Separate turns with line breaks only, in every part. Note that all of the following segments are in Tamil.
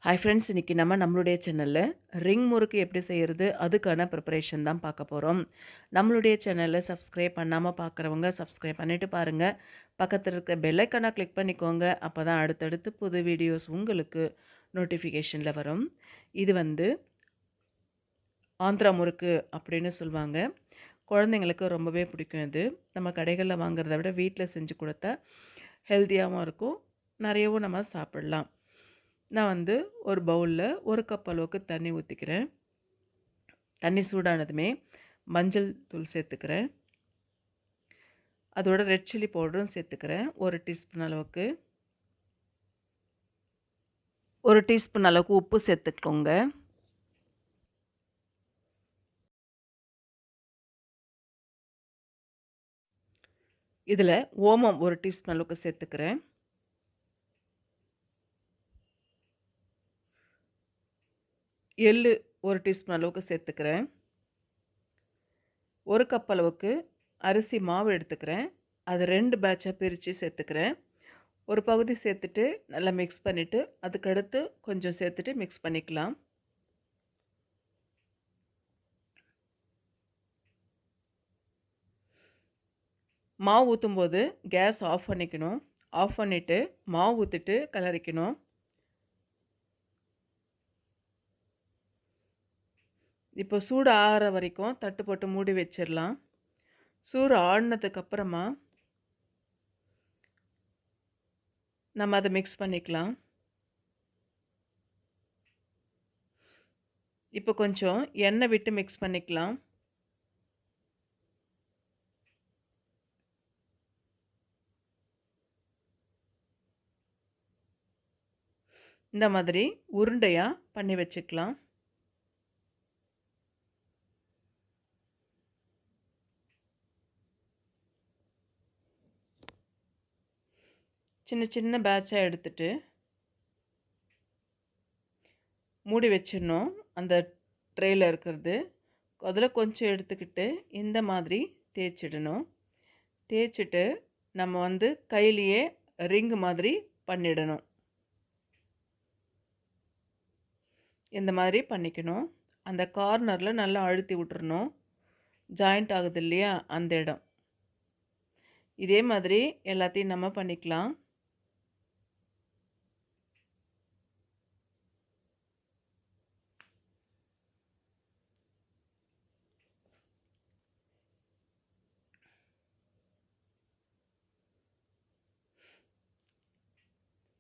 ஹாய் ஃப்ரெண்ட்ஸ், இன்னைக்கு நம்மளுடைய சேனல்ல ரிங் முறுக்கு எப்படி செய்யறது அதுக்கான ப்ரிப்பரேஷன் தான் பார்க்க போகிறோம். நம்மளுடைய சேனலை சப்ஸ்கிரைப் பண்ணாமல் பார்க்குறவங்க சப்ஸ்கிரைப் பண்ணிட்டு பாருங்க. பக்கத்தில் இருக்கிற பெல் ஐக்கானை கிளிக் பண்ணிக்கோங்க. அப்போ தான் அடுத்தடுத்து புது வீடியோஸ் உங்களுக்கு நோட்டிஃபிகேஷனில் வரும். இது வந்து ஆந்திரா முறுக்கு அப்படின்னு சொல்லுவாங்க. குழந்தைங்களுக்கு ரொம்பவே பிடிக்கும் இது. நம்ம கடைகளில் வாங்குறத விட வீட்டில் செஞ்சு கொடுத்தா ஹெல்த்தியாகவும் இருக்கும், நிறையவும் நம்ம சாப்பிடலாம். நான் வந்து ஒரு பவுலில் 1 கப் அளவுக்கு தண்ணி ஊற்றிக்கிறேன். தண்ணி சூடானதுமே மஞ்சள் தூள் சேர்த்துக்கிறேன். அதோட ரெட் சில்லி பவுடரும் சேர்த்துக்கிறேன் 1 டீஸ்பூன் அளவுக்கு. 1 டீஸ்பூன் அளவுக்கு உப்பு சேர்த்துக்கோங்க. இதில் ஓமம் 1 டீஸ்பூன் அளவுக்கு சேர்த்துக்கிறேன். எள்ளு 1 டீஸ்பூன் அளவுக்கு சேர்த்துக்கிறேன். 1 கப் அளவுக்கு அரிசி மாவு எடுத்துக்கிறேன். அது 2 பேட்சாக பிரித்து சேர்த்துக்கிறேன். ஒரு பகுதி சேர்த்துட்டு நல்லா மிக்ஸ் பண்ணிவிட்டு அதுக்கடுத்து கொஞ்சம் சேர்த்துட்டு மிக்ஸ் பண்ணிக்கலாம். மாவு ஊற்றும்போது கேஸ் ஆஃப் பண்ணிக்கணும். ஆஃப் பண்ணிவிட்டு மாவு ஊற்றிட்டு கிளறிக்கணும். இப்போ சூடு ஆறுற வரைக்கும் தட்டு போட்டு மூடி வச்சிடலாம். சூடு ஆடினதுக்கப்புறமா நம்ம அதை மிக்ஸ் பண்ணிக்கலாம். இப்போ கொஞ்சம் எண்ணெய் விட்டு மிக்ஸ் பண்ணிக்கலாம். இந்த மாதிரி உருண்டையாக பண்ணி வச்சுக்கலாம். சின்ன சின்ன பேட்சாக எடுத்துட்டு மூடி வச்சிடணும். அந்த ட்ரேயில் இருக்கிறது அதில் கொஞ்சம் எடுத்துக்கிட்டு இந்த மாதிரி தேய்ச்சிடணும். தேய்ச்சிட்டு நம்ம வந்து கையிலேயே ரிங் மாதிரி பண்ணிடணும். இந்த மாதிரி பண்ணிக்கணும். அந்த கார்னரில் நல்லா அழுத்தி விட்டுறணும். ஜாயிண்ட் ஆகுது இல்லையா, அந்த இடம். இதே மாதிரி எல்லாத்தையும் நம்ம பண்ணிக்கலாம்.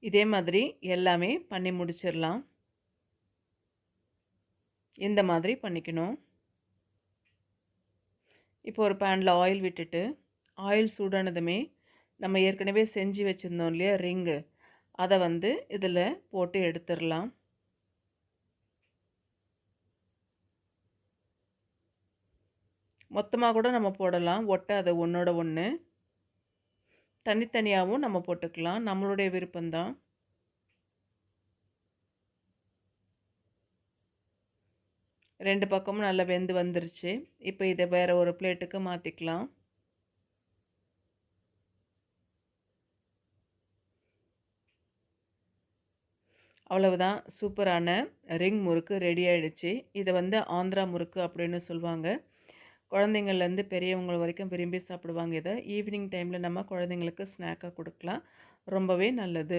இதே மாதிரி எல்லாமே பண்ணி முடிச்சிடலாம். இந்த மாதிரி பண்ணிக்கணும். இப்போ ஒரு பேனில் ஆயில் விட்டுட்டு ஆயில் சூடானதுமே நம்ம ஏற்கனவே செஞ்சு வச்சுருந்தோம் இல்லையா ரிங்கு, அதை வந்து இதில் போட்டு எடுத்துடலாம். மொத்தமாக கூட நம்ம போடலாம், ஒட்டாது ஒன்றோட ஒன்று. தனித்தனியாகவும் நம்ம போட்டுக்கலாம், நம்மளுடைய விருப்பம்தான். ரெண்டு பக்கமும் நல்லா வெந்து வந்துருச்சு. இப்போ இதை வேறு ஒரு பிளேட்டுக்கு மாற்றிக்கலாம். அவ்வளவுதான், சூப்பரான ரிங் முறுக்கு ரெடி ஆகிடுச்சு. இதை வந்து ஆந்திரா முறுக்கு அப்படின்னு சொல்லுவாங்க. குழந்தைங்கள்லேருந்து பெரியவங்க வரைக்கும் விரும்பி சாப்பிடுவாங்க. இதை ஈவினிங் டைமில் நம்ம குழந்தைங்களுக்கு ஸ்நாக்காக கொடுக்கலாம். ரொம்பவே நல்லது.